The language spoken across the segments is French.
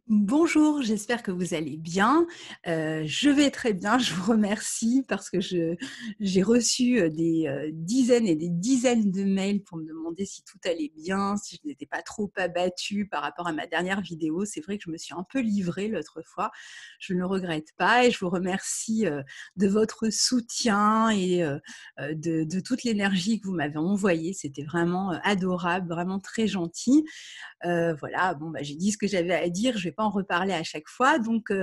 Bonjour, j'espère que vous allez bien. Je vais très bien, je vous remercie parce que j'ai reçu, des, dizaines et des dizaines de mails pour me demander si tout allait bien, si je n'étais pas trop abattue par rapport à ma dernière vidéo. C'est vrai que je me suis un peu livrée l'autre fois. Je ne le regrette pas et je vous remercie, de votre soutien et de toute l'énergie que vous m'avez envoyée. C'était vraiment, adorable, vraiment très gentil. Voilà, bon, j'ai dit ce que j'avais à dire, je vais pas en reparler à chaque fois. Donc,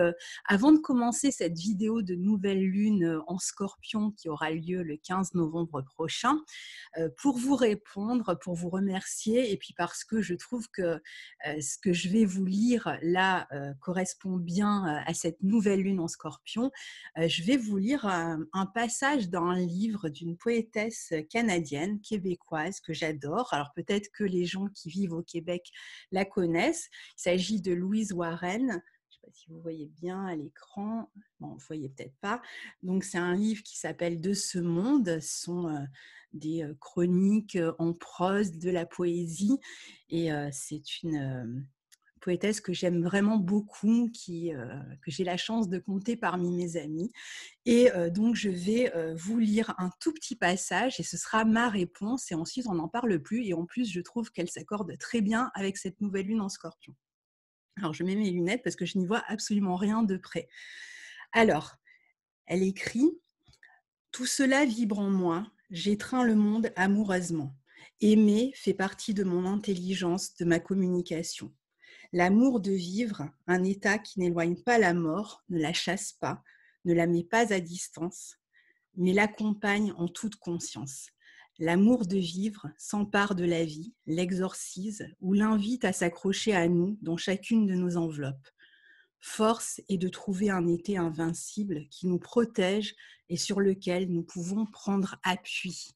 avant de commencer cette vidéo de nouvelle lune en Scorpion qui aura lieu le 15 novembre prochain, pour vous répondre, pour vous remercier et puis parce que je trouve que ce que je vais vous lire là correspond bien à cette nouvelle lune en Scorpion, je vais vous lire un passage d'un livre d'une poétesse canadienne, québécoise, que j'adore. Alors peut-être que les gens qui vivent au Québec la connaissent. Il s'agit de Louise Warren. Je ne sais pas si vous voyez bien à l'écran. Bon, vous ne voyez peut-être pas. Donc, c'est un livre qui s'appelle De ce monde. Ce sont des chroniques en prose, de la poésie. Et c'est une poétesse que j'aime vraiment beaucoup, que j'ai la chance de compter parmi mes amis. Et donc, je vais vous lire un tout petit passage et ce sera ma réponse. Et ensuite, on n'en parle plus. Et en plus, je trouve qu'elle s'accorde très bien avec cette nouvelle lune en Scorpion. Alors, je mets mes lunettes parce que je n'y vois absolument rien de près. Alors, elle écrit « Tout cela vibre en moi, j'étreins le monde amoureusement. Aimer fait partie de mon intelligence, de ma communication. L'amour de vivre, un état qui n'éloigne pas la mort, ne la chasse pas, ne la met pas à distance, mais l'accompagne en toute conscience. L'amour de vivre s'empare de la vie, l'exorcise ou l'invite à s'accrocher à nous dans chacune de nos enveloppes. Force est de trouver un été invincible qui nous protège et sur lequel nous pouvons prendre appui. »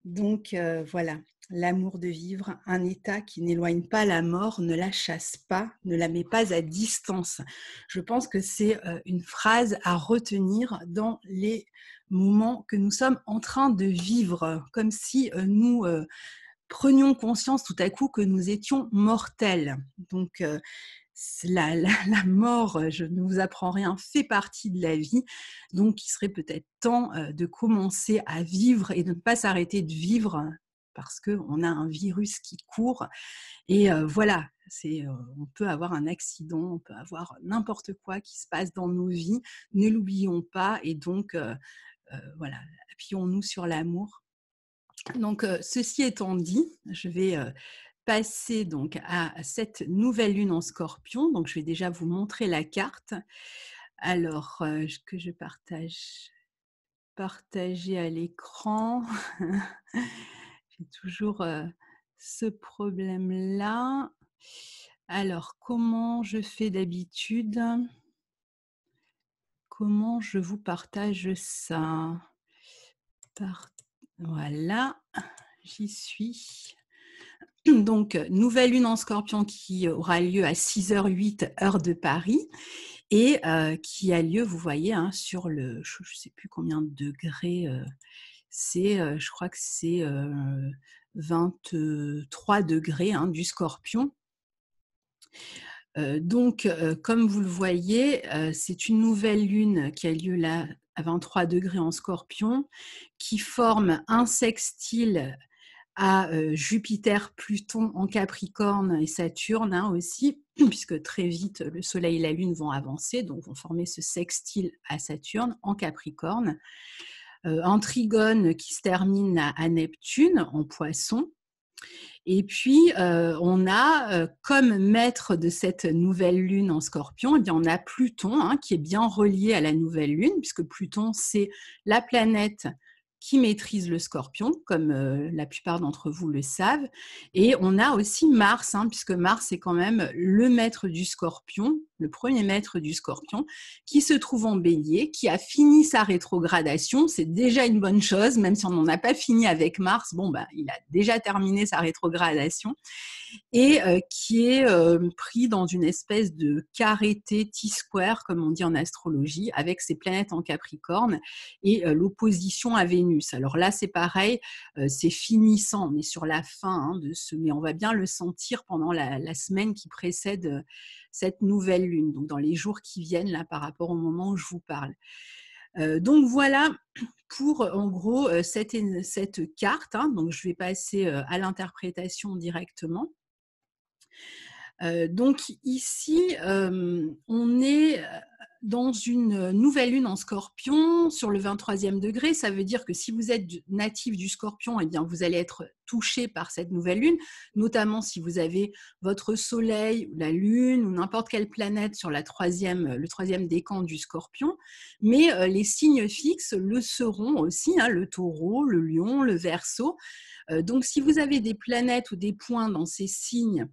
Donc voilà, l'amour de vivre, un état qui n'éloigne pas la mort, ne la chasse pas, ne la met pas à distance. Je pense que c'est une phrase à retenir dans les moments que nous sommes en train de vivre, comme si nous prenions conscience tout à coup que nous étions mortels. Donc la mort, je ne vous apprends rien, fait partie de la vie. Donc, il serait peut-être temps de commencer à vivre et de ne pas s'arrêter de vivre parce qu'on a un virus qui court. Et voilà, on peut avoir un accident, on peut avoir n'importe quoi qui se passe dans nos vies. Ne l'oublions pas et donc, voilà, appuyons-nous sur l'amour. Donc, ceci étant dit, je vais passer donc à cette nouvelle lune en Scorpion. Donc, je vais déjà vous montrer la carte. Alors, que je partager à l'écran. J'ai toujours ce problème-là. Alors, comment je fais d'habitude? Comment je vous partage ça? Voilà, j'y suis. Donc, nouvelle lune en Scorpion qui aura lieu à 6h08 heure de Paris et qui a lieu, vous voyez, sur le, je ne sais plus combien de degrés, je crois que c'est 23 degrés du Scorpion. Donc, comme vous le voyez, c'est une nouvelle lune qui a lieu là à 23 degrés en Scorpion, qui forme un sextile à Jupiter, Pluton en Capricorne et Saturne aussi, puisque très vite le Soleil et la Lune vont avancer, donc vont former ce sextile à Saturne en Capricorne. Un trigone qui se termine à Neptune en Poisson. Et puis, on a comme maître de cette nouvelle lune en Scorpion, eh bien, on a Pluton qui est bien relié à la nouvelle lune, puisque Pluton, c'est la planète qui maîtrise le Scorpion, comme la plupart d'entre vous le savent. Et on a aussi Mars, puisque Mars est quand même le maître du Scorpion, le premier maître du Scorpion, qui se trouve en Bélier, qui a fini sa rétrogradation. C'est déjà une bonne chose, même si on n'en a pas fini avec Mars. Bon, il a déjà terminé sa rétrogradation et qui est pris dans une espèce de carré-T, T-square, comme on dit en astrologie, avec ses planètes en Capricorne et l'opposition à Vénus. Alors là, c'est pareil, c'est finissant, on est sur la fin mais on va bien le sentir pendant la semaine qui précède cette nouvelle lune, donc dans les jours qui viennent là par rapport au moment où je vous parle. Donc voilà pour en gros cette carte, donc je vais passer à l'interprétation directement. Donc ici, on est dans une nouvelle lune en Scorpion sur le 23e degré. Ça veut dire que si vous êtes natif du Scorpion, eh bien vous allez être touché par cette nouvelle lune, notamment si vous avez votre Soleil, ou la Lune ou n'importe quelle planète sur le troisième décan du Scorpion. Mais les signes fixes le seront aussi, le Taureau, le Lion, le Verseau. Donc si vous avez des planètes ou des points dans ces signes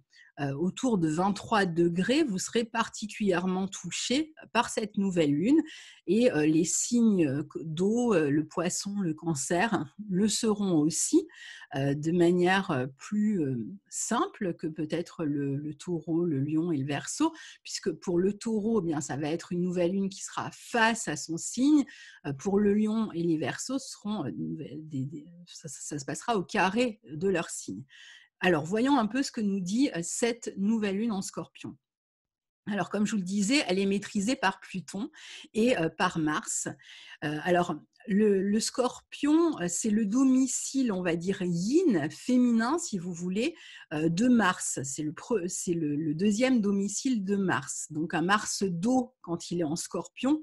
autour de 23 degrés, vous serez particulièrement touché par cette nouvelle lune. Et les signes d'eau, le poisson, le cancer, le seront aussi de manière plus simple que peut-être le taureau, le lion et le verseau, puisque pour le taureau, ça va être une nouvelle lune qui sera face à son signe. Pour le lion et les verseaux, ça se passera au carré de leur signe. Alors, voyons un peu ce que nous dit cette nouvelle lune en Scorpion. Alors, comme je vous le disais, elle est maîtrisée par Pluton et par Mars. Alors, le Scorpion, c'est le domicile, on va dire, yin, féminin, si vous voulez, de Mars. C'est le deuxième domicile de Mars. Donc, un Mars d'eau quand il est en Scorpion,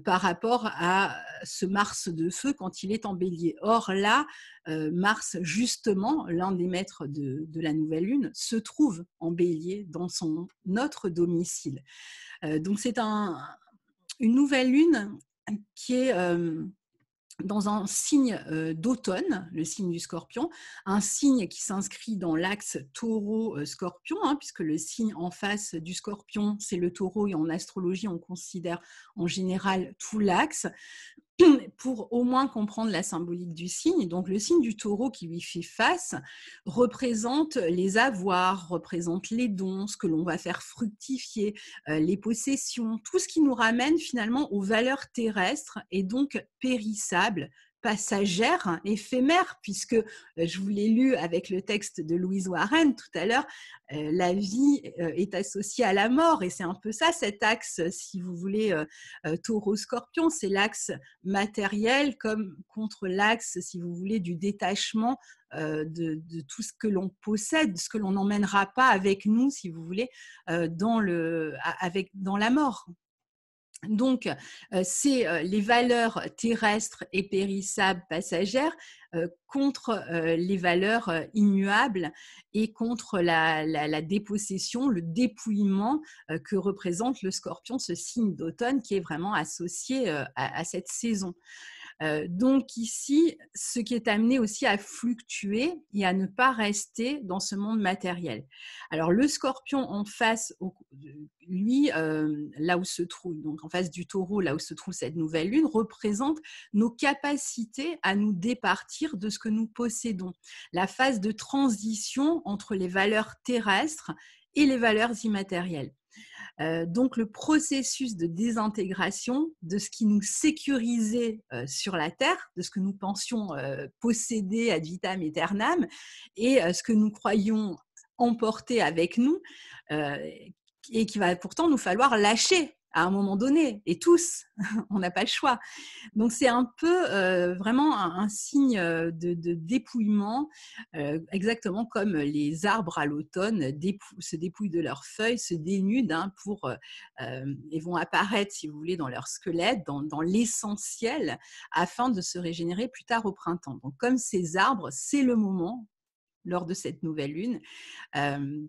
par rapport à ce Mars de feu quand il est en Bélier. Or là, Mars, justement, l'un des maîtres de la nouvelle lune, se trouve en Bélier dans son autre domicile. Donc c'est une nouvelle lune qui est dans un signe d'automne, le signe du Scorpion, un signe qui s'inscrit dans l'axe Taureau-Scorpion, puisque le signe en face du Scorpion, c'est le Taureau, et en astrologie, on considère en général tout l'axe, pour au moins comprendre la symbolique du signe. Donc le signe du Taureau qui lui fait face représente les avoirs, représente les dons, ce que l'on va faire fructifier, les possessions, tout ce qui nous ramène finalement aux valeurs terrestres et donc périssables, passagères, éphémères, puisque je vous l'ai lu avec le texte de Louise Warren tout à l'heure, la vie est associée à la mort, et c'est un peu ça cet axe, si vous voulez, Taureau-Scorpion, c'est l'axe matériel comme contre l'axe, si vous voulez, du détachement de tout ce que l'on possède, ce que l'on n'emmènera pas avec nous, si vous voulez, dans la mort. Donc, c'est les valeurs terrestres et périssables passagères contre les valeurs immuables et contre la dépossession, le dépouillement que représente le Scorpion, ce signe d'automne qui est vraiment associé à cette saison. Donc ici, ce qui est amené aussi à fluctuer et à ne pas rester dans ce monde matériel. Alors le Scorpion en face, lui, là où se trouve, donc en face du Taureau, là où se trouve cette nouvelle lune, représente nos capacités à nous départir de ce que nous possédons. La phase de transition entre les valeurs terrestres et les valeurs immatérielles. Donc le processus de désintégration de ce qui nous sécurisait sur la Terre, de ce que nous pensions posséder ad vitam aeternam, et ce que nous croyions emporter avec nous, et qui va pourtant nous falloir lâcher à un moment donné, et tous, on n'a pas le choix. Donc c'est un peu vraiment un signe de dépouillement, exactement comme les arbres à l'automne se dépouillent de leurs feuilles, se dénudent et vont apparaître, si vous voulez, dans leur squelette, dans l'essentiel, afin de se régénérer plus tard au printemps. Donc comme ces arbres, c'est le moment, lors de cette nouvelle lune,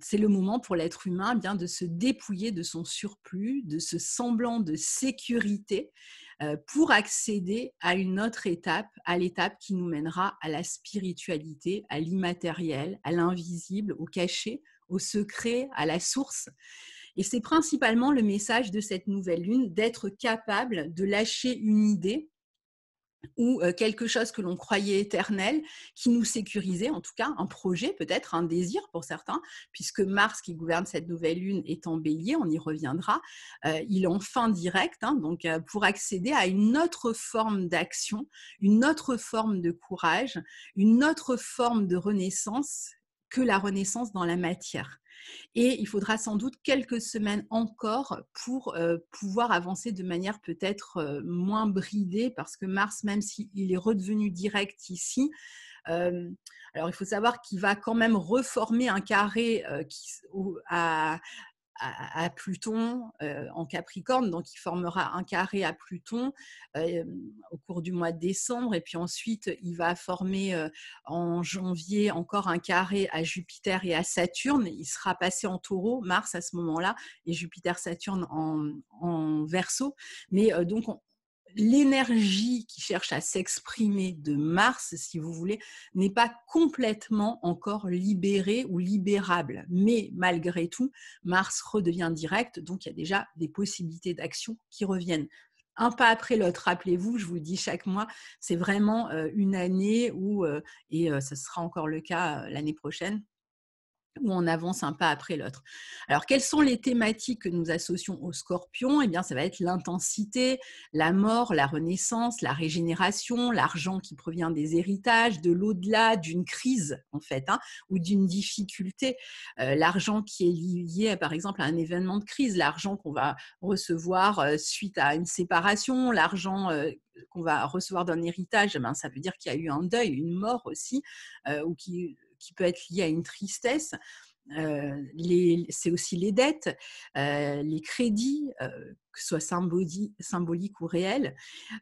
c'est le moment pour l'être humain de se dépouiller de son surplus, de ce semblant de sécurité, pour accéder à une autre étape, à l'étape qui nous mènera à la spiritualité, à l'immatériel, à l'invisible, au caché, au secret, à la source. Et c'est principalement le message de cette nouvelle lune, d'être capable de lâcher une idée ou quelque chose que l'on croyait éternel, qui nous sécurisait, en tout cas, un projet, peut-être un désir pour certains, puisque Mars, qui gouverne cette nouvelle lune, est en bélier, on y reviendra. Il est en fin direct, hein, donc pour accéder à une autre forme d'action, une autre forme de courage, une autre forme de renaissance que la renaissance dans la matière. Et il faudra sans doute quelques semaines encore pour pouvoir avancer de manière peut-être moins bridée, parce que Mars, même s'il est redevenu direct ici, alors il faut savoir qu'il va quand même reformer un carré à Pluton en Capricorne, donc il formera un carré à Pluton au cours du mois de décembre, et puis ensuite il va former en janvier encore un carré à Jupiter et à Saturne. Il sera passé en Taureau, Mars à ce moment-là, et Jupiter-Saturne en Verseau. Mais donc l'énergie qui cherche à s'exprimer de Mars, si vous voulez, n'est pas complètement encore libérée ou libérable. Mais malgré tout, Mars redevient direct, donc il y a déjà des possibilités d'action qui reviennent. Un pas après l'autre, rappelez-vous, je vous le dis chaque mois, c'est vraiment une année où, et ce sera encore le cas l'année prochaine, où on avance un pas après l'autre. Alors, quelles sont les thématiques que nous associons au Scorpion? Eh bien, ça va être l'intensité, la mort, la renaissance, la régénération, l'argent qui provient des héritages, de l'au-delà, d'une crise, en fait, hein, ou d'une difficulté. L'argent qui est lié, par exemple, à un événement de crise, l'argent qu'on va recevoir suite à une séparation, l'argent qu'on va recevoir d'un héritage, ben, ça veut dire qu'il y a eu un deuil, une mort aussi, ou qui peut être lié à une tristesse. C'est aussi les dettes, les crédits, que ce soit symboliques ou réels,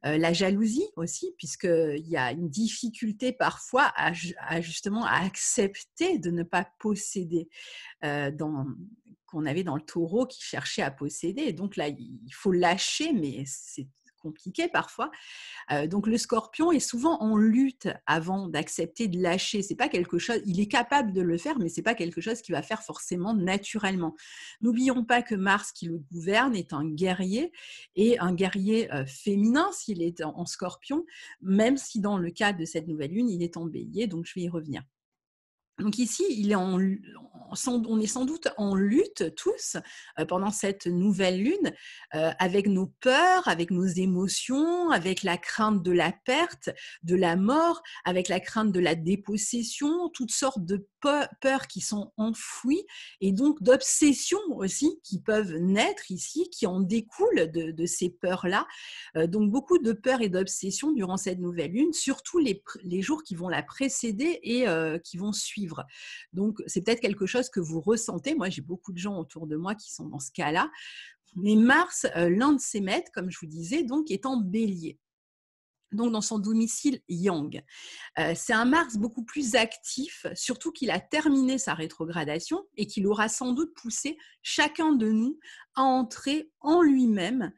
la jalousie aussi, puisqu'il y a une difficulté parfois à justement à accepter de ne pas posséder, qu'on avait dans le taureau qui cherchait à posséder. Et donc là, il faut lâcher, mais c'est compliqué parfois. Donc le scorpion est souvent en lutte avant d'accepter de lâcher. C'est pas quelque chose, il est capable de le faire, mais c'est pas quelque chose qu'il va faire forcément naturellement. N'oublions pas que Mars, qui le gouverne, est un guerrier, et un guerrier féminin s'il est en scorpion, même si dans le cas de cette nouvelle lune, il est en bélier, donc je vais y revenir. Donc ici, on est sans doute en lutte tous pendant cette nouvelle lune, avec nos peurs, avec nos émotions, avec la crainte de la perte, de la mort, avec la crainte de la dépossession, toutes sortes de peurs qui sont enfouies, et donc d'obsessions aussi qui peuvent naître ici, qui en découlent de ces peurs-là. Donc beaucoup de peurs et d'obsessions durant cette nouvelle lune, surtout les jours qui vont la précéder et qui vont suivre. Donc c'est peut-être quelque chose que vous ressentez. Moi, j'ai beaucoup de gens autour de moi qui sont dans ce cas-là. Mais Mars, l'un de ses maîtres, comme je vous disais, donc est en bélier, donc dans son domicile Yang. C'est un Mars beaucoup plus actif, surtout qu'il a terminé sa rétrogradation et qu'il aura sans doute poussé chacun de nous à entrer en lui-même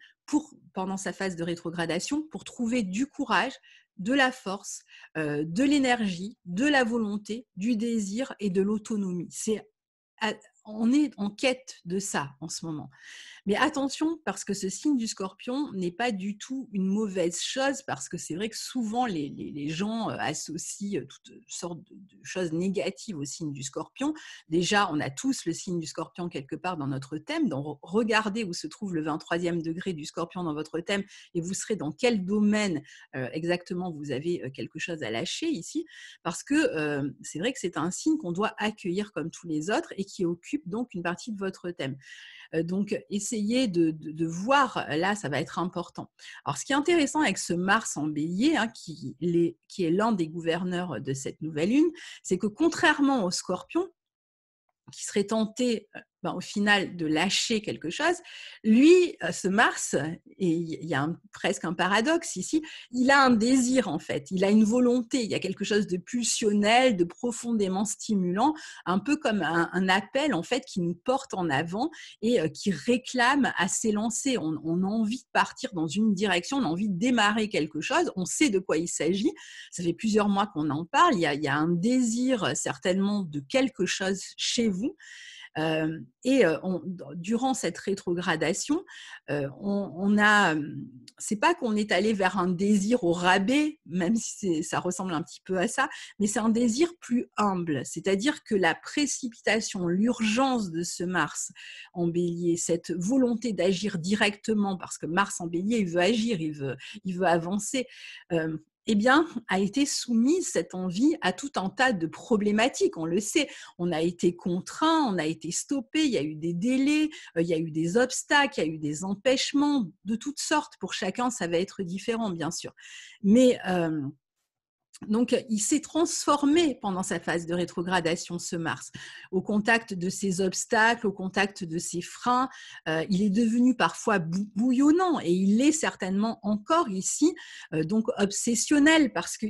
pendant sa phase de rétrogradation, pour trouver du courage, de la force, de l'énergie, de la volonté, du désir et de l'autonomie. On est en quête de ça en ce moment. Mais attention, parce que ce signe du Scorpion n'est pas du tout une mauvaise chose, parce que c'est vrai que souvent les gens associent toutes sortes de choses négatives au signe du Scorpion. Déjà, on a tous le signe du Scorpion quelque part dans notre thème. Donc, regardez où se trouve le 23e degré du Scorpion dans votre thème, et vous serez dans quel domaine exactement vous avez quelque chose à lâcher ici, parce que c'est vrai que c'est un signe qu'on doit accueillir comme tous les autres, et qui occupe donc une partie de votre thème. Donc, essayez de voir, là, ça va être important. Alors, ce qui est intéressant avec ce Mars en bélier, hein, qui est l'un des gouverneurs de cette nouvelle lune, c'est que contrairement au Scorpion, qui serait tenté au final de lâcher quelque chose, lui, ce Mars, et il y a presque un paradoxe ici, il a un désir en fait, il a une volonté, il y a quelque chose de pulsionnel, de profondément stimulant, un peu comme un appel en fait qui nous porte en avant et qui réclame à s'élancer. On a envie de partir dans une direction, on a envie de démarrer quelque chose, on sait de quoi il s'agit, ça fait plusieurs mois qu'on en parle, il y a un désir certainement de quelque chose chez vous. Durant cette rétrogradation, on a, c'est pas qu'on est allé vers un désir au rabais, même si ça ressemble un petit peu à ça, mais c'est un désir plus humble. C'est-à-dire que la précipitation, l'urgence de ce Mars en Bélier, cette volonté d'agir directement, parce que Mars en Bélier, il veut agir, il veut avancer. Eh bien, a été soumise cette envie à tout un tas de problématiques. On le sait, on a été contraint, on a été stoppé, il y a eu des délais, il y a eu des obstacles, il y a eu des empêchements de toutes sortes. Pour chacun, ça va être différent, bien sûr. Mais donc, il s'est transformé pendant sa phase de rétrogradation, ce Mars, au contact de ces obstacles, au contact de ces freins. Il est devenu parfois bouillonnant et il l'est certainement encore ici, donc obsessionnel parce que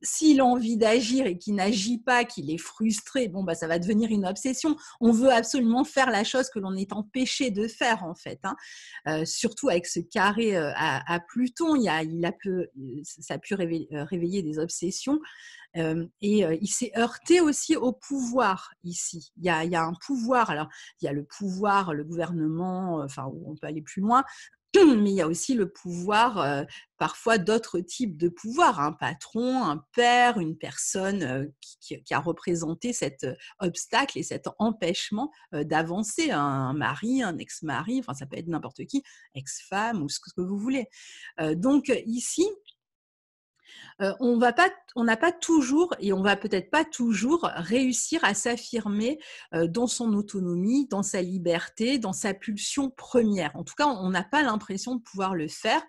s'il a envie d'agir et qu'il n'agit pas, qu'il est frustré, bon, bah, ça va devenir une obsession. On veut absolument faire la chose que l'on est empêché de faire, en fait. Surtout avec ce carré à Pluton, ça a pu réveiller des obsessions. Il s'est heurté aussi au pouvoir ici. Il y a un pouvoir. Alors, il y a le pouvoir, le gouvernement, enfin, on peut aller plus loin, mais il y a aussi le pouvoir, parfois d'autres types de pouvoirs, un patron, un père, une personne qui a représenté cet obstacle et cet empêchement d'avancer, un mari, un ex-mari, enfin ça peut être n'importe qui, ex-femme ou ce que vous voulez. Donc ici, on n'a pas toujours et on va peut-être pas toujours réussir à s'affirmer dans son autonomie, dans sa liberté, dans sa pulsion première. En tout cas, on n'a pas l'impression de pouvoir le faire.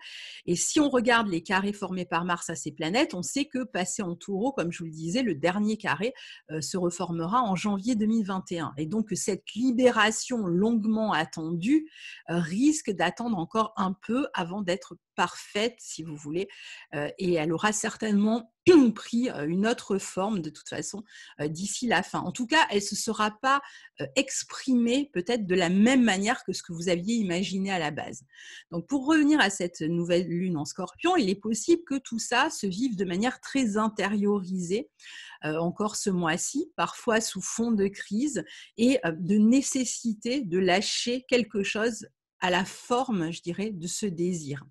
Et si on regarde les carrés formés par Mars à ces planètes, on sait que passé en Taureau, comme je vous le disais, le dernier carré se reformera en janvier 2021. Et donc, cette libération longuement attendue risque d'attendre encore un peu avant d'être parfaite, si vous voulez, et elle aura certainement pris une autre forme de toute façon d'ici la fin. En tout cas, elle ne se sera pas exprimée peut-être de la même manière que ce que vous aviez imaginé à la base. Donc pour revenir à cette nouvelle lune en Scorpion, il est possible que tout ça se vive de manière très intériorisée encore ce mois-ci, parfois sous fond de crise et de nécessité de lâcher quelque chose à la forme, je dirais, de ce désir.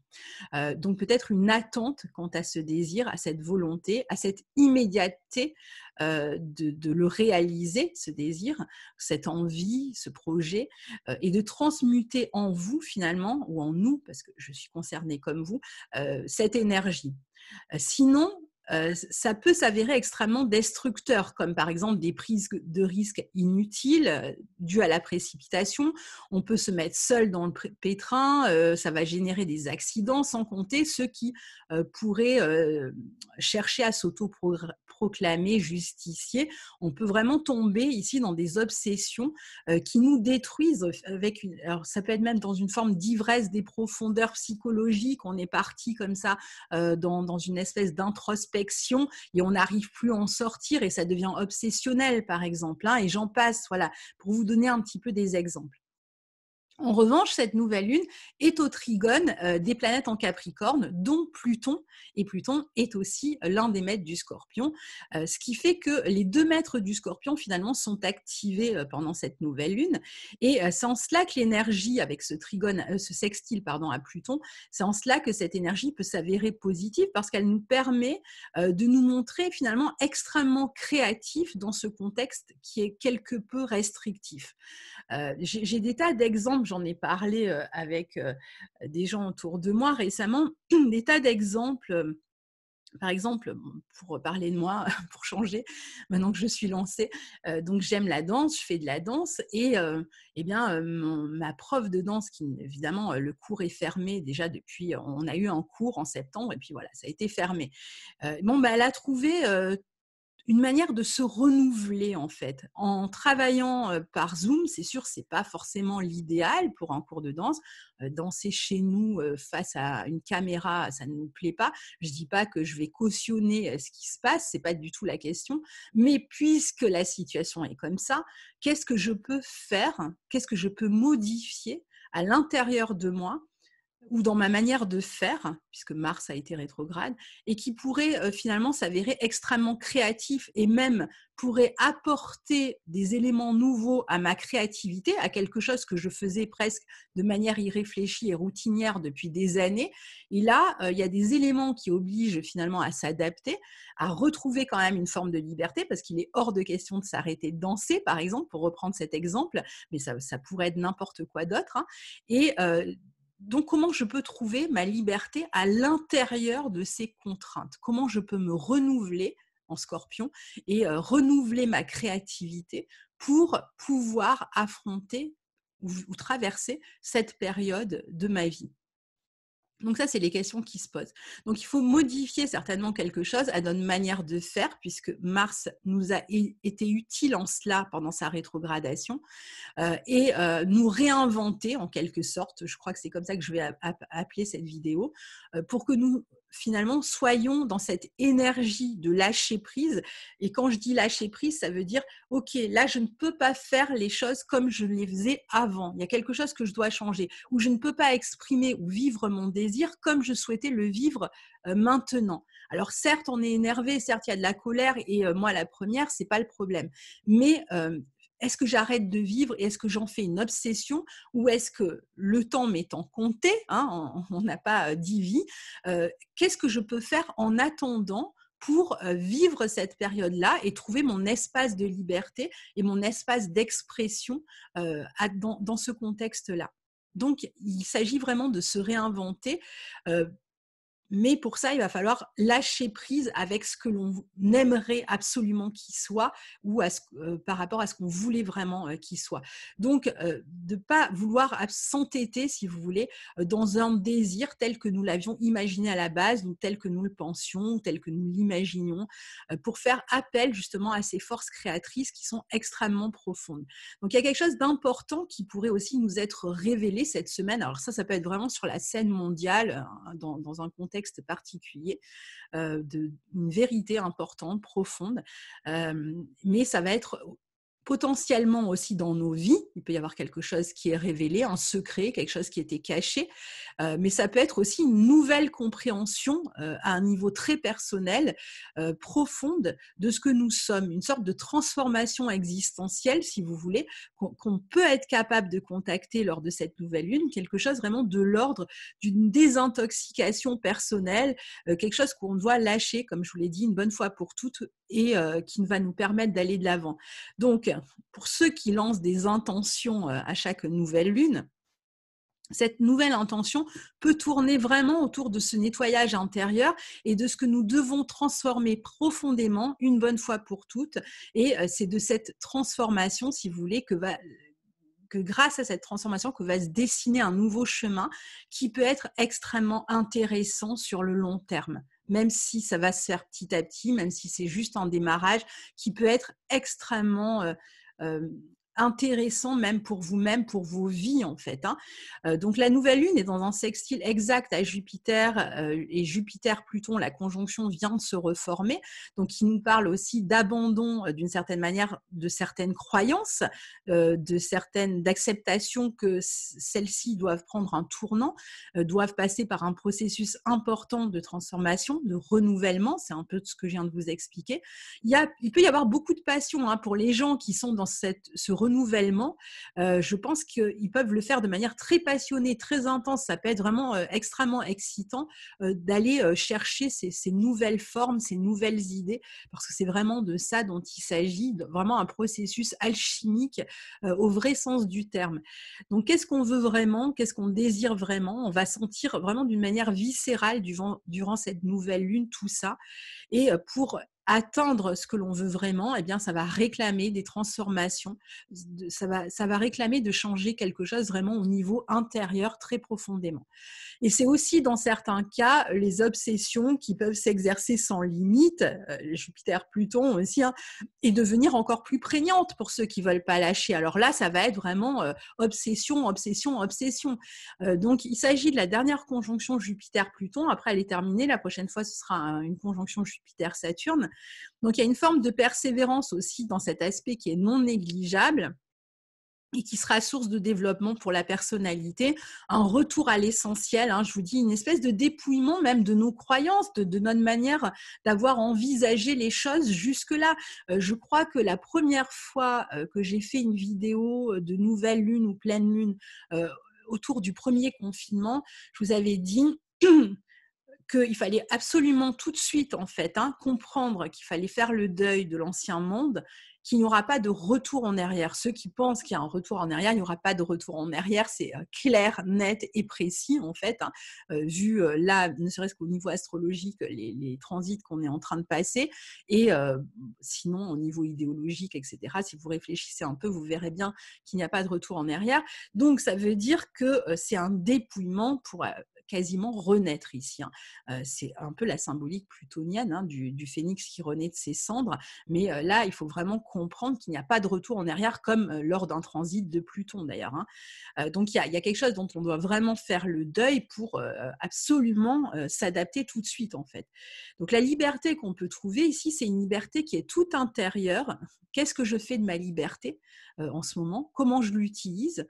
Donc peut-être une attente quant à ce désir, à cette volonté, à cette immédiateté de le réaliser, ce désir, cette envie, ce projet, et de transmuter en vous finalement, ou en nous, parce que je suis concernée comme vous, cette énergie. Sinon, ça peut s'avérer extrêmement destructeur, comme par exemple des prises de risques inutiles dues à la précipitation. On peut se mettre seul dans le pétrin, ça va générer des accidents, sans compter ceux qui pourraient chercher à s'auto-proclamer justiciers. On peut vraiment tomber ici dans des obsessions qui nous détruisent alors ça peut être même dans une forme d'ivresse des profondeurs psychologiques. On est parti comme ça dans une espèce d'introspection et on n'arrive plus à en sortir et ça devient obsessionnel, par exemple. Et j'en passe, voilà, pour vous donner un petit peu des exemples. En revanche, cette nouvelle lune est au trigone des planètes en Capricorne, dont Pluton. Et Pluton est aussi l'un des maîtres du Scorpion, ce qui fait que les 2 maîtres du Scorpion, finalement, sont activés pendant cette nouvelle lune. Et c'est en cela que l'énergie, avec ce trigone, ce sextile, pardon, à Pluton, c'est en cela que cette énergie peut s'avérer positive parce qu'elle nous permet de nous montrer finalement extrêmement créatifs dans ce contexte qui est quelque peu restrictif. J'ai des tas d'exemples, j'en ai parlé avec des gens autour de moi récemment, des tas d'exemples. Par exemple, pour parler de moi, pour changer, maintenant que je suis lancée, donc j'aime la danse, je fais de la danse et eh bien, ma prof de danse, qui évidemment, le cours est fermé déjà depuis, on a eu un cours en septembre et puis voilà, ça a été fermé. Bon, bah, elle a trouvé une manière de se renouveler en fait. En travaillant par Zoom, c'est sûr, c'est pas forcément l'idéal pour un cours de danse. Danser chez nous face à une caméra, ça ne nous plaît pas. Je dis pas que je vais cautionner ce qui se passe, c'est pas du tout la question. Mais puisque la situation est comme ça, qu'est-ce que je peux faire? Qu'est-ce que je peux modifier à l'intérieur de moi ou dans ma manière de faire, puisque Mars a été rétrograde, et qui pourrait finalement s'avérer extrêmement créatif et même pourrait apporter des éléments nouveaux à ma créativité, à quelque chose que je faisais presque de manière irréfléchie et routinière depuis des années. Et là, il y a des éléments qui obligent finalement à s'adapter, à retrouver quand même une forme de liberté, parce qu'il est hors de question de s'arrêter de danser, par exemple, pour reprendre cet exemple, mais ça pourrait être n'importe quoi d'autre, hein. Et donc, comment je peux trouver ma liberté à l'intérieur de ces contraintes? Comment je peux me renouveler en Scorpion et renouveler ma créativité pour pouvoir affronter ou traverser cette période de ma vie? Donc ça, c'est les questions qui se posent. Donc il faut modifier certainement quelque chose à notre manière de faire, puisque Mars nous a été utile en cela pendant sa rétrogradation, et nous réinventer en quelque sorte, je crois que c'est comme ça que je vais appeler cette vidéo, pour que nous finalement soyons dans cette énergie de lâcher prise. Et quand je dis lâcher prise, ça veut dire ok, là je ne peux pas faire les choses comme je les faisais avant, il y a quelque chose que je dois changer, ou je ne peux pas exprimer ou vivre mon désir comme je souhaitais le vivre maintenant. Alors certes on est énervé, certes il y a de la colère, et moi la première, c'est pas le problème, mais est-ce que j'arrête de vivre et est-ce que j'en fais une obsession, ou est-ce que le temps m'étant compté, hein, on n'a pas 10 vies, qu'est-ce que je peux faire en attendant pour vivre cette période-là et trouver mon espace de liberté et mon espace d'expression dans ce contexte-là. Donc, il s'agit vraiment de se réinventer, mais pour ça, il va falloir lâcher prise avec ce que l'on aimerait absolument qu'il soit, ou par rapport à ce qu'on voulait vraiment qu'il soit. Donc, de ne pas vouloir s'entêter, si vous voulez, dans un désir tel que nous l'avions imaginé à la base, ou tel que nous le pensions, ou tel que nous l'imaginions, pour faire appel justement à ces forces créatrices qui sont extrêmement profondes. Donc, il y a quelque chose d'important qui pourrait aussi nous être révélé cette semaine. Alors ça peut être vraiment sur la scène mondiale, dans un contexte particulier, d'une vérité importante, profonde, mais ça va être potentiellement aussi dans nos vies. Il peut y avoir quelque chose qui est révélé, un secret, quelque chose qui était caché, mais ça peut être aussi une nouvelle compréhension à un niveau très personnel, profonde, de ce que nous sommes, une sorte de transformation existentielle, si vous voulez, qu'on peut être capable de contacter lors de cette nouvelle lune, quelque chose vraiment de l'ordre d'une désintoxication personnelle, quelque chose qu'on doit lâcher, comme je vous l'ai dit, une bonne fois pour toutes, et qui va nous permettre d'aller de l'avant. Donc, pour ceux qui lancent des intentions à chaque nouvelle lune, cette nouvelle intention peut tourner vraiment autour de ce nettoyage intérieur et de ce que nous devons transformer profondément une bonne fois pour toutes. Et c'est de cette transformation, si vous voulez, que grâce à cette transformation que va se dessiner un nouveau chemin qui peut être extrêmement intéressant sur le long terme, même si ça va se faire petit à petit, même si c'est juste un démarrage qui peut être extrêmement euh, intéressant même pour vous-même, pour vos vies en fait, hein. Donc la nouvelle lune est dans un sextile exact à Jupiter, et Jupiter-Pluton, la conjonction vient de se reformer, donc il nous parle aussi d'abandon d'une certaine manière de certaines croyances, d'acceptation que celles-ci doivent prendre un tournant, doivent passer par un processus important de transformation, de renouvellement, c'est un peu ce que je viens de vous expliquer. Il peut y avoir beaucoup de passion, hein, pour les gens qui sont dans ce renouvellement. Je pense qu'ils peuvent le faire de manière très passionnée, très intense. Ça peut être vraiment extrêmement excitant d'aller chercher ces nouvelles formes, ces nouvelles idées, parce que c'est vraiment de ça dont il s'agit, vraiment un processus alchimique au vrai sens du terme. Donc, qu'est-ce qu'on veut vraiment? Qu'est-ce qu'on désire vraiment? On va sentir vraiment d'une manière viscérale durant cette nouvelle lune tout ça. Et pour atteindre ce que l'on veut vraiment, eh bien, ça va réclamer des transformations, ça va réclamer de changer quelque chose vraiment au niveau intérieur très profondément. Et c'est aussi dans certains cas les obsessions qui peuvent s'exercer sans limite, Jupiter-Pluton aussi, hein, et devenir encore plus prégnantes pour ceux qui ne veulent pas lâcher. Alors là, ça va être vraiment obsession, obsession, obsession. Donc il s'agit de la dernière conjonction Jupiter-Pluton. Après, elle est terminée. La prochaine fois, ce sera une conjonction Jupiter-Saturne. Donc il y a une forme de persévérance aussi dans cet aspect qui est non négligeable. et qui sera source de développement pour la personnalité, un retour à l'essentiel, hein, je vous dis, une espèce de dépouillement même de nos croyances, de notre manière d'avoir envisagé les choses jusque-là. Je crois que la première fois que j'ai fait une vidéo de nouvelle lune ou pleine lune euh, autour du premier confinement, je vous avais dit qu'il fallait absolument tout de suite, en fait, hein, comprendre qu'il fallait faire le deuil de l'ancien monde, qu'il n'y aura pas de retour en arrière. Ceux qui pensent qu'il y a un retour en arrière, il n'y aura pas de retour en arrière. C'est clair, net et précis, en fait, hein, vu là, ne serait-ce qu'au niveau astrologique, les transits qu'on est en train de passer. Et sinon, au niveau idéologique, etc., si vous réfléchissez un peu, vous verrez bien qu'il n'y a pas de retour en arrière. Donc, ça veut dire que c'est un dépouillement pour quasiment renaître ici, hein. C'est un peu la symbolique plutonienne, hein, du phénix qui renaît de ses cendres. Mais là, il faut vraiment comprendre qu'il n'y a pas de retour en arrière, comme lors d'un transit de Pluton d'ailleurs, hein. Donc, il y a quelque chose dont on doit vraiment faire le deuil pour absolument s'adapter tout de suite, en fait. Donc, la liberté qu'on peut trouver ici, c'est une liberté qui est toute intérieure. Qu'est-ce que je fais de ma liberté en ce moment? Comment je l'utilise?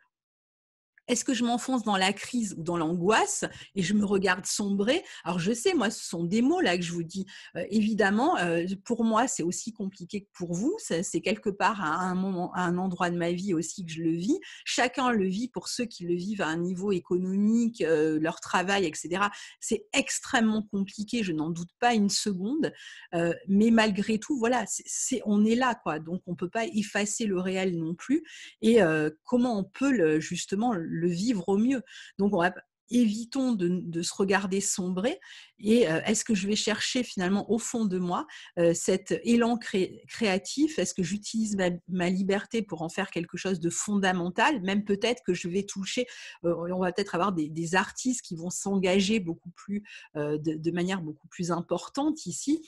Est-ce que je m'enfonce dans la crise ou dans l'angoisse et je me regarde sombrer? Alors, je sais, moi, ce sont des mots là que je vous dis. Évidemment, pour moi, c'est aussi compliqué que pour vous. C'est quelque part à un moment, à un endroit de ma vie aussi que je le vis. Chacun le vit. Pour ceux qui le vivent à un niveau économique, leur travail, etc. C'est extrêmement compliqué, je n'en doute pas une seconde. Mais malgré tout, voilà, on est là, quoi. Donc, on ne peut pas effacer le réel non plus. Et comment on peut justement le vivre au mieux. Donc, évitons de se regarder sombrer et est-ce que je vais chercher finalement au fond de moi cet élan créatif? Est-ce que j'utilise ma liberté pour en faire quelque chose de fondamental? Même peut-être que je vais toucher, on va peut-être avoir des artistes qui vont s'engager beaucoup plus, de manière beaucoup plus importante ici.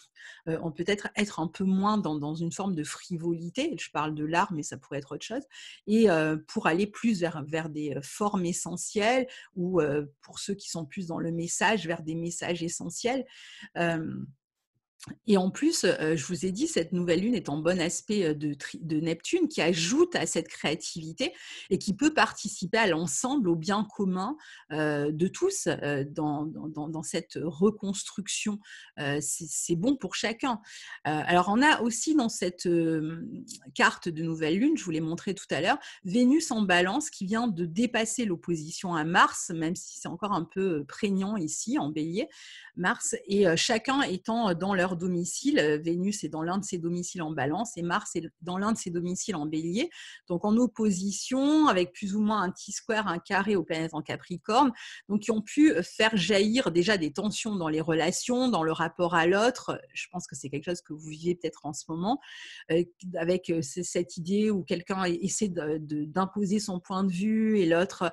On peut peut-être être un peu moins dans une forme de frivolité. Je parle de l'art, mais ça pourrait être autre chose. Et pour aller plus vers des formes essentielles ou pour ceux qui sont plus dans le message, vers des messages essentiels. Et en plus, je vous ai dit, cette nouvelle lune est en bon aspect de Neptune, qui ajoute à cette créativité et qui peut participer à l'ensemble, au bien commun de tous dans cette reconstruction. C'est bon pour chacun. Alors, on a aussi dans cette carte de nouvelle lune, je vous l'ai montré tout à l'heure, Vénus en balance qui vient de dépasser l'opposition à Mars, même si c'est encore un peu prégnant ici en bélier, Mars, et chacun étant dans leur domicile. Vénus est dans l'un de ses domiciles en balance et Mars est dans l'un de ses domiciles en bélier, donc en opposition avec plus ou moins un T-square, un carré aux planètes en Capricorne, donc qui ont pu faire jaillir déjà des tensions dans les relations, dans le rapport à l'autre. Je pense que c'est quelque chose que vous vivez peut-être en ce moment, avec cette idée où quelqu'un essaie d'imposer son point de vue et l'autre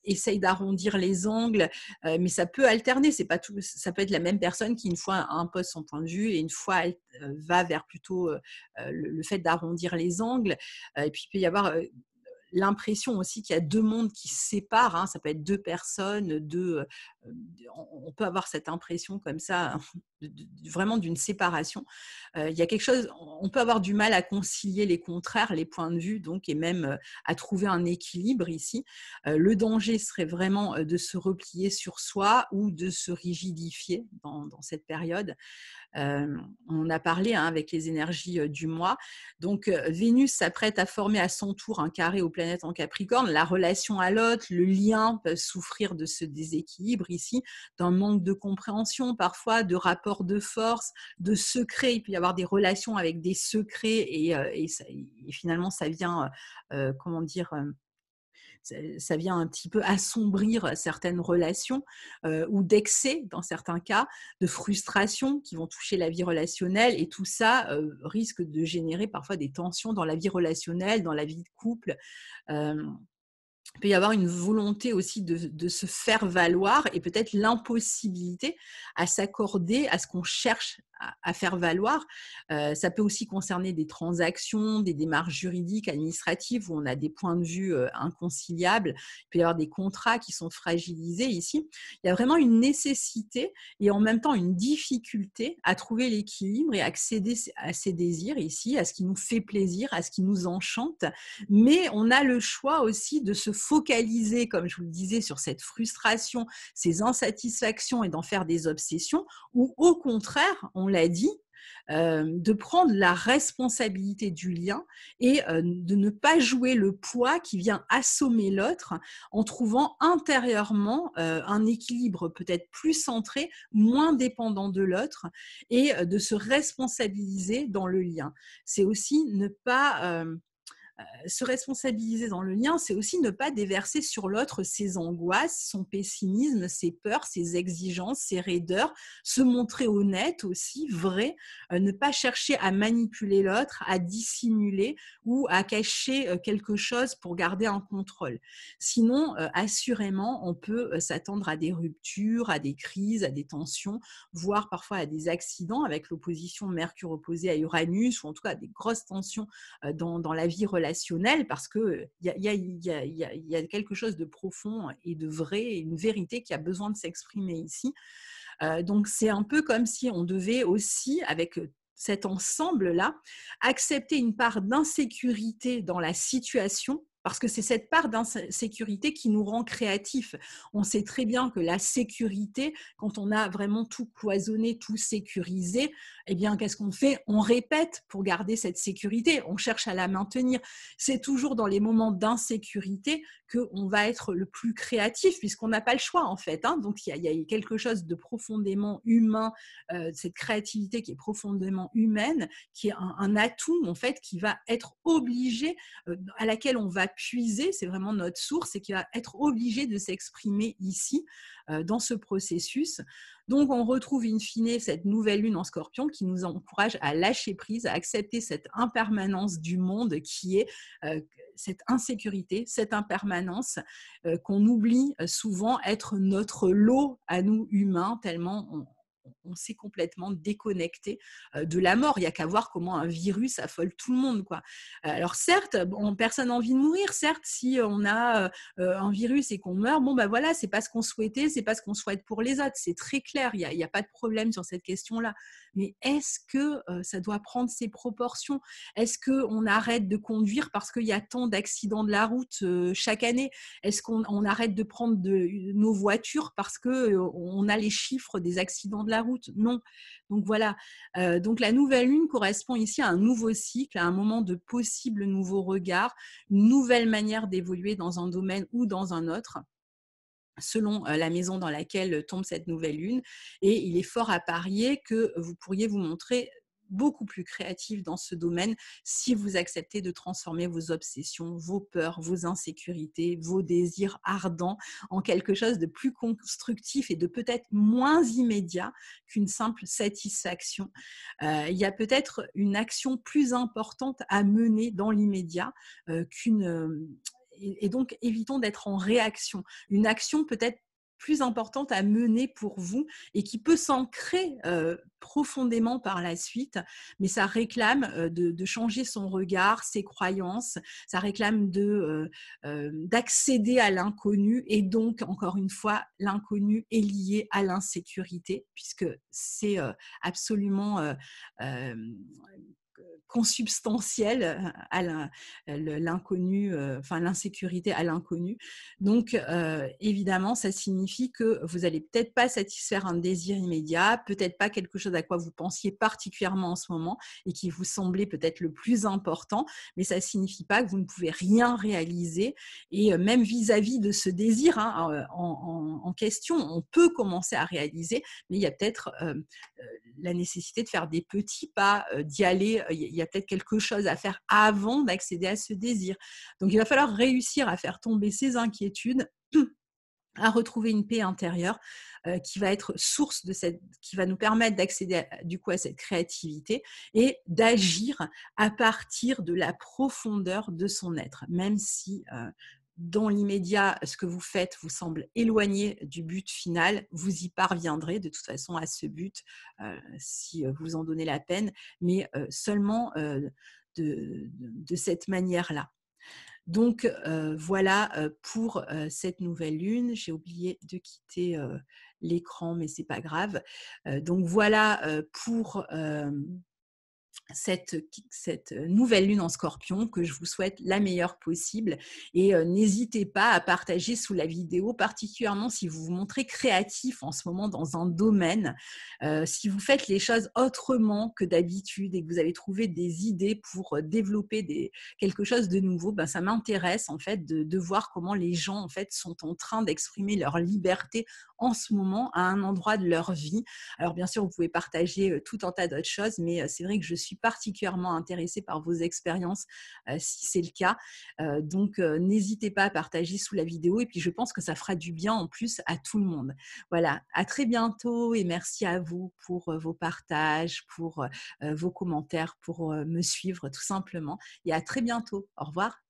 essaye d'arrondir les angles, mais ça peut alterner, c'est pas tout, ça peut être la même personne qui une fois impose son point de vue et une fois elle va vers plutôt le fait d'arrondir les angles. Et puis il peut y avoir l'impression aussi qu'il y a deux mondes qui se séparent, hein. Ça peut être deux personnes, on peut avoir cette impression comme ça, vraiment d'une séparation. Il y a quelque chose, on peut avoir du mal à concilier les contraires, les points de vue, donc, et même à trouver un équilibre ici. Le danger serait vraiment de se replier sur soi ou de se rigidifier dans cette période. On a parlé avec les énergies du mois. Donc, Vénus s'apprête à former à son tour un carré aux planètes en Capricorne. La relation à l'autre, le lien peuvent souffrir de ce déséquilibre ici, d'un manque de compréhension parfois, de rapport de force, de secrets. Il peut y avoir des relations avec des secrets et finalement, ça vient, comment dire, ça vient un petit peu assombrir certaines relations ou d'excès dans certains cas, de frustration qui vont toucher la vie relationnelle et tout ça risque de générer parfois des tensions dans la vie relationnelle, dans la vie de couple. Euh, il peut y avoir une volonté aussi de se faire valoir et peut-être l'impossibilité à s'accorder à ce qu'on cherche à faire valoir. Ça peut aussi concerner des transactions, des démarches juridiques, administratives, où on a des points de vue inconciliables. Il peut y avoir des contrats qui sont fragilisés ici. Il y a vraiment une nécessité et en même temps une difficulté à trouver l'équilibre et accéder à ses désirs ici, à ce qui nous fait plaisir, à ce qui nous enchante. Mais on a le choix aussi de se focaliser, comme je vous le disais, sur cette frustration, ces insatisfactions et d'en faire des obsessions, ou au contraire, on l'a dit, de prendre la responsabilité du lien et de ne pas jouer le poids qui vient assommer l'autre en trouvant intérieurement un équilibre peut-être plus centré, moins dépendant de l'autre et de se responsabiliser dans le lien. C'est aussi ne pas se responsabiliser dans le lien, c'est aussi ne pas déverser sur l'autre ses angoisses, son pessimisme, ses peurs, ses exigences, ses raideurs, se montrer honnête aussi, vrai, ne pas chercher à manipuler l'autre, à dissimuler ou à cacher quelque chose pour garder un contrôle. Sinon, assurément, on peut s'attendre à des ruptures, à des crises, à des tensions, voire parfois à des accidents avec l'opposition Mercure opposé à Uranus, ou en tout cas des grosses tensions dans la vie relationnelle, parce qu'il y a quelque chose de profond et de vrai, une vérité qui a besoin de s'exprimer ici. Donc c'est un peu comme si on devait aussi, avec cet ensemble-là, accepter une part d'insécurité dans la situation, parce que c'est cette part d'insécurité qui nous rend créatifs. On sait très bien que la sécurité, quand on a vraiment tout cloisonné, tout sécurisé, eh bien, qu'est-ce qu'on fait? On répète pour garder cette sécurité, on cherche à la maintenir. C'est toujours dans les moments d'insécurité qu'on va être le plus créatif, puisqu'on n'a pas le choix, en fait. Donc, il y a quelque chose de profondément humain, cette créativité qui est profondément humaine, qui est un atout, en fait, qui va être obligé, à laquelle on va puiser, c'est vraiment notre source, et qui va être obligé de s'exprimer ici, dans ce processus. Donc, on retrouve in fine cette nouvelle lune en Scorpion qui nous encourage à lâcher prise, à accepter cette impermanence du monde qui est cette insécurité, cette impermanence qu'on oublie souvent être notre lot à nous humains, tellement on s'est complètement déconnecté de la mort. Il n'y a qu'à voir comment un virus affole tout le monde, quoi. Alors certes, personne n'a envie de mourir. Certes, si on a un virus et qu'on meurt, bon ben voilà, c'est pas ce qu'on souhaitait, c'est pas ce qu'on souhaite pour les autres. C'est très clair. Il y a pas de problème sur cette question-là. Mais est-ce que ça doit prendre ses proportions? Est-ce qu'on arrête de conduire parce qu'il y a tant d'accidents de la route chaque année? Est-ce qu'on arrête de prendre nos voitures parce qu'on a les chiffres des accidents de la route? Non. Donc voilà. Donc la nouvelle lune correspond ici à un nouveau cycle, à un moment de possible nouveau regard, une nouvelle manière d'évoluer dans un domaine ou dans un autre, selon la maison dans laquelle tombe cette nouvelle lune. Et il est fort à parier que vous pourriez vous montrer beaucoup plus créatif dans ce domaine si vous acceptez de transformer vos obsessions, vos peurs, vos insécurités, vos désirs ardents en quelque chose de plus constructif et de peut-être moins immédiat qu'une simple satisfaction. Il y a peut-être une action plus importante à mener dans l'immédiat et donc évitons d'être en réaction. Une action peut-être plus importante à mener pour vous et qui peut s'ancrer profondément par la suite, mais ça réclame de changer son regard, ses croyances, ça réclame d'accéder à l'inconnu, et donc, encore une fois, l'inconnu est lié à l'insécurité, puisque c'est absolument consubstantiel à l'inconnu, enfin l'insécurité à l'inconnu. Donc, évidemment, ça signifie que vous n'allez peut-être pas satisfaire un désir immédiat, peut-être pas quelque chose à quoi vous pensiez particulièrement en ce moment et qui vous semblait peut-être le plus important, mais ça ne signifie pas que vous ne pouvez rien réaliser. Et même vis-à-vis de ce désir en question, on peut commencer à réaliser, mais il y a peut-être la nécessité de faire des petits pas, d'y aller. Il y a peut-être quelque chose à faire avant d'accéder à ce désir. Donc, il va falloir réussir à faire tomber ces inquiétudes, à retrouver une paix intérieure qui va être source qui va nous permettre d'accéder du coup à cette créativité et d'agir à partir de la profondeur de son être, même si dans l'immédiat, ce que vous faites vous semble éloigné du but final, vous y parviendrez de toute façon à ce but, si vous en donnez la peine, mais seulement de cette manière-là. Donc voilà pour cette nouvelle lune. J'ai oublié de quitter l'écran, mais c'est pas grave. Donc voilà pour cette nouvelle lune en Scorpion, que je vous souhaite la meilleure possible. Et n'hésitez pas à partager sous la vidéo, particulièrement si vous vous montrez créatif en ce moment dans un domaine. Si vous faites les choses autrement que d'habitude et que vous avez trouvé des idées pour développer quelque chose de nouveau, ben, ça m'intéresse en fait de voir comment les gens en fait sont en train d'exprimer leur liberté en ce moment à un endroit de leur vie. Alors bien sûr, vous pouvez partager tout un tas d'autres choses, mais c'est vrai que je suis particulièrement intéressée par vos expériences, si c'est le cas. Donc, n'hésitez pas à partager sous la vidéo et puis je pense que ça fera du bien en plus à tout le monde. Voilà, à très bientôt et merci à vous pour vos partages, pour vos commentaires, pour me suivre tout simplement et à très bientôt. Au revoir.